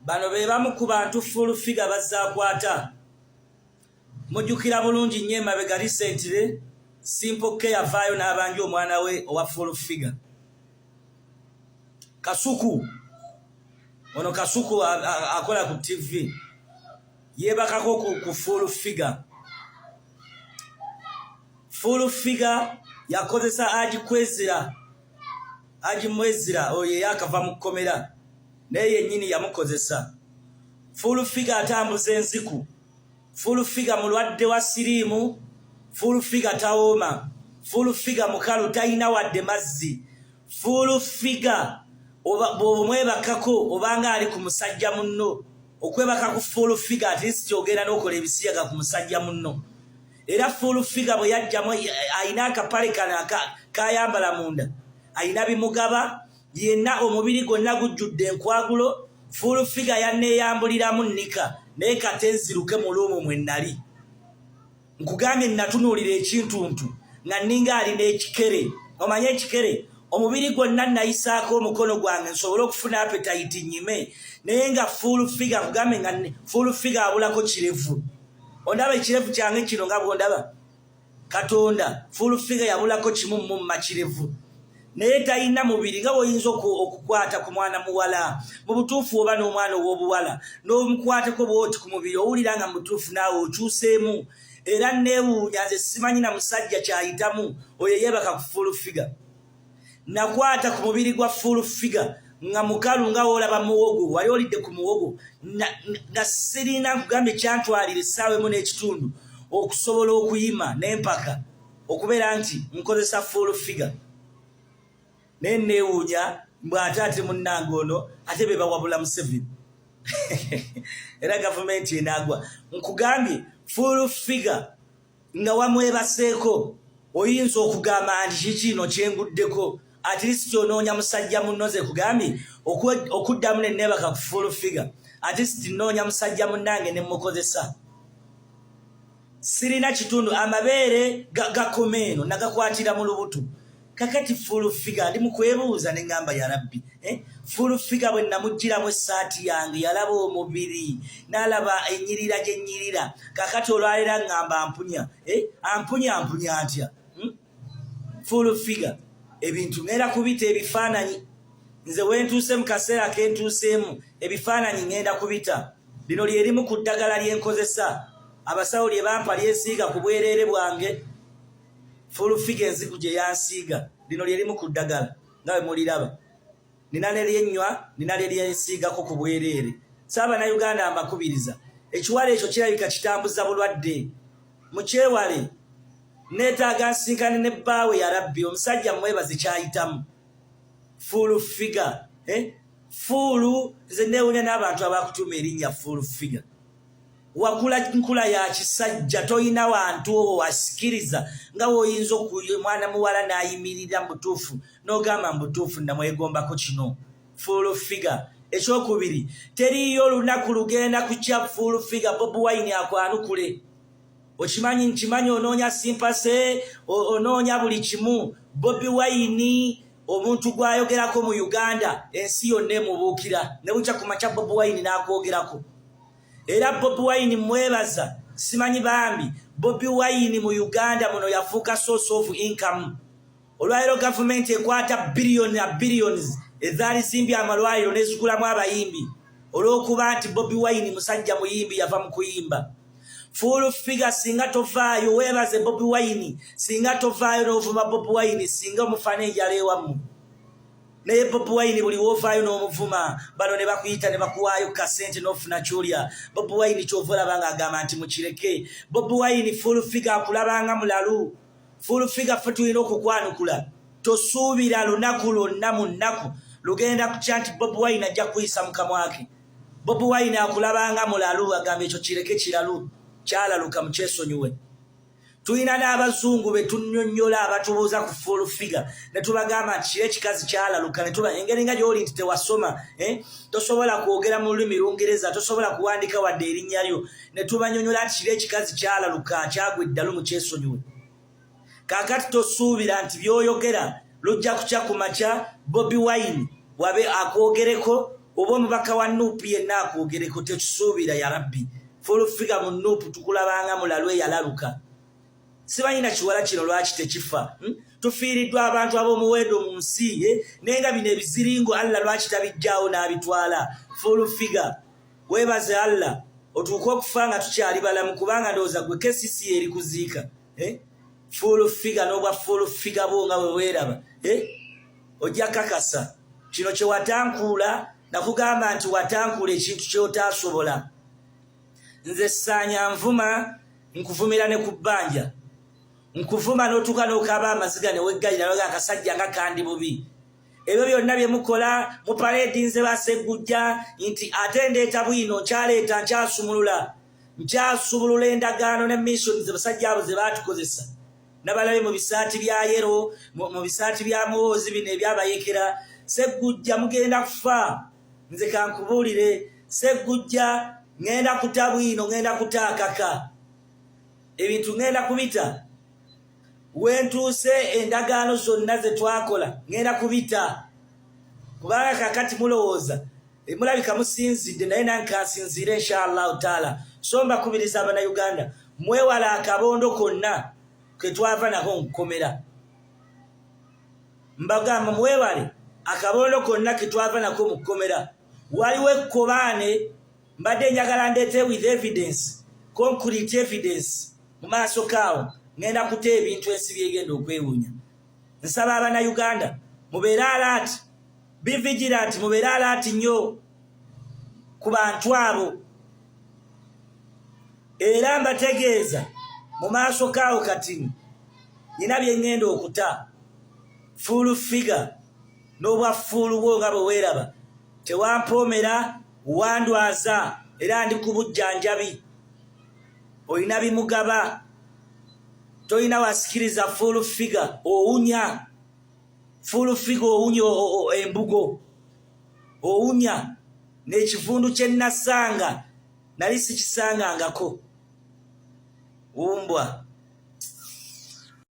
bano be bamu ku bantu full figure bazaakwata. Mujjukira bulungi nnyo emabega recently Simple K yavaayo n'abanja omwana we owa full figure. Kasuku ono Kasuku akola ku TV yebakako ku full figure. Full figure yakozesa agimwezira oye yakava mu kkomera naye yennyini yamukozesa. Full figure atambuza enziku. Full figure mulwadde wa siriimu. Full figure tawooma. Full figure mukalu talina wadde mazzi. Full figure bw'omwebakako obanga ali ku musajja munno. Okwebaka ku full figure at least ogenda n'okola ebisiyaga ku musajja munno. Era full figure bwe yajjamu ayina akapale kayambala munda. Ayina bimugaba yenna omubiri gwonna gujjudde enkwagulo. Full figure yanneeyambuliramu nnika naye kate nziruke mu luumu mwe nnali. Nkugambye natunuulira ekintuntu nga nninga alina ekikere. Omanye ekikere omubiri gwonna nayisaako omukono gwange nsobole okufuna appetite nnyime naye nga full figure nkugambye nga full figure abulako kirevu. Ondaba ekirevu kyange kino nga bwondaba Katonda full figure yabulako kimu mu makirevu. Naye talina mubiri nga bw'oyinza okukwata ku mwana muwala mu butuufu oba n'omwana ow'obuwala n'omukwateko bw'oti ku mubiri owulira nga mu butuufu naawe okyuseemu. Era neewuunya nze simanyi na musajja kyayitamu oyo yeebaka ku full figure. Nakwata ku mubiri gwa full figure nga mukalu nga olaba muwogo wali olidde ku muwogo nga sirina nkugambye kyantwalira essaawa emu n'ekitundu okusobola okuyima n'empaka okubeera nti nkozesa full figure. Naye neewuunya mbw'ate ate munnange ono ate be bawabula Museveni. Era gavumenti enaagwa. Nkugambye full figure nga wamwebaseeko oyinza okugamba nti kikino kyenguddeko at least onoonya musajja munno ze kugambye okuddamu ne neebaka ku full figure at least nnoonya musajja munnange ne mukozesa. Sirina kitundu amabeere gakoma eno nagakwatira mu lubuto. Kakati full figure ndi mu kwebuuza ne ngamba ya Rabbi full figure bwe namugiramu essaati yange yalaba omubiri n'alaba ennyirira gye nnyirira. Kakati olwalera ngamba ampunya ntya full figure ebintu ngenda kubita ebifaananyi. Nze wentuuse mu kaseera kentuuseemu ebifaananyi ngenda kubita. Lino lyerimu ku ddagala lyenkozesa abasawo lye bampa lyesiiga ku bwereere bwange. Full figure enziku gye yansiiga lino lyerimu ku ddagala nga bwe muliraba. Nina ne lyennywa nina ne lyensiigako ku bwereere. Ssaabannayuganda ambakubiriza ekiwala ekyo kirabika kitambuza bulwadde. Mukyewale neetaaga nsinkane ne bbaawe ya Rabbi omusajja mwebaze kyayitamu. Full figure full nze neewunya n'abantu abakutuuma erinnya full figure. Wakula nkula ya kisajja toyina wantu owasikiriza nga woyinza mwana muwala n'ayimirira mbutuufu n'ogamba mbutuufu namwegombako kino full figure. Ekyokubiri teriyo olunaku lugenda kukya full figure Bobi Wine akwanukule. Okimanyi nkimanyi onoonya simpase onoonya buli kimu. Bobi Wine omuntu gwayogerako mu Uganda ensi yonna emubuukira ne bukya ku makya Bobi Wine n'akwogerako. Era Bobi Wine mwebaza simanyi bambi Bobi Wine mu Uganda muno yafuuka source of income. Olwaliro gavumenti ekwata billions ezaali zimbye amalwaliro n'ezigulamu abayimbi olw'okuba nti Bobi Wine musajja muyimbi yava mu kuyimba. Full figure singa tovaayo weebaze Bobi Wine singa tovaayo n'ovuma Bobi Wine singa omufana enjala ewamu. Naye Bobi Wine buli wovaayo n'omuvuma bano ne bakuyita ne bakuwaayo kasente n'ofuna kyolya. Bobi Wine kyova olaba ng'agamba nti mukireke. Bobi Wine full figure akulabanga mulalu. Full figure ffe tulina okukwanukula. Tosuubira lunaku lwonna mu nnaku lugenda kutya nti Bobi Wine ajja kuyisa mu kamwa ke. Bobi Wine akulabanga mulalu agamba ekyo kireke kiralu kyalaluka mu kyesonyiwe. Tulina n'abazungu be tunnyonnyola abatubuuza ku full figure ne tubagamba nti kire ekikazi kyalaluka ne tuba engeri nga gy'oli nti tewasoma tosobola kwogera mu lulimi Lungereza tosobola kuwandika wadde erinnya lyo ne tubanyonnyola nti kire ekikazi kyalaluka kyagwa eddalu mu kyesonyiwe. Kaakati tosuubira nti by'oyogera lujja kukya ku makya Bobi Wine wabe akwogereko oba omubaka wa Nuupu yenna akwogereko tekisuubira ya Rabbi. Full figure mu Nuupu tukulabanga mulalwe yalaluka. Simanyi na kiwala kino lwaki tekifa. Tufiiriddwa abantu ab'omuwendo mu nsi nenga bino ebiziringo Allah lwaki tabijjaawo n'abitwala. Full figure. Weebaze Allah otuuka okufa nga tukyali balamu kubanga ndowooza gwe kesisi eri kuziika. Full figure n'obwa full figure bwo nga bwe weeraba. Ojja kakasa kino kye watankuula nakugamba nti watankuula ekintu ky'otaasobola. Nze Ssaanya Nvuma nkuvumira ne ku bbanja. Nkuvuma n'otuuka n'okaaba amaziga ne weggayira lwaga akasajja nga kandi bubi. Ebyo byonna bye mukola mu paredi nze Basseggujja nti ate ndeeta bwino nkyaleeta nkyasubulula endagaano ne mission ze basajja abo ze baatukozesa. Nabalabe mu bisaati bya yero mu bisaati bya muwoozi bino ebyabayekera. Sseggujja mugenda kufa. Nze kankubuulire Sseggujja ngenda kuta bwino ngenda kutaakaka. Ebintu ngenda kubita. Wentuuse endagaano zonna ze twakola ngenda kubita. Kubanga kakati mulowooza mulabika musinzidde naye nankansinziire inshallah taala. So mbakubiriza Abannayuganda mwewala akabondo konna ke twava nako nkomera. Mbagamba mwewale akabondo konna ke twava nako mu kkomera. Waliwo ekkobaane mbadde njagala ndeete with evidence, concrete evidence mu maaso kaawo ngenda kuta ebintu ensi byegenda okwewuunya. Nsaba Abannayuganda mubeere alert, be vigilant, mubeere alert nnyo ku bantu abo. Era mbategeeza mu maaso kaawo kati nina bye ngenda okuta. Full figure n'obwa full bwo nga bwe weeraba tewampoomera wandwaza era ndi ku bujjanjabi. Olina bimugaba toyina wasikiriza full figure owunya. Full figure owunya embugo owunya n'ekivundu kye nasanga nali sikisangangako. Wumbwa.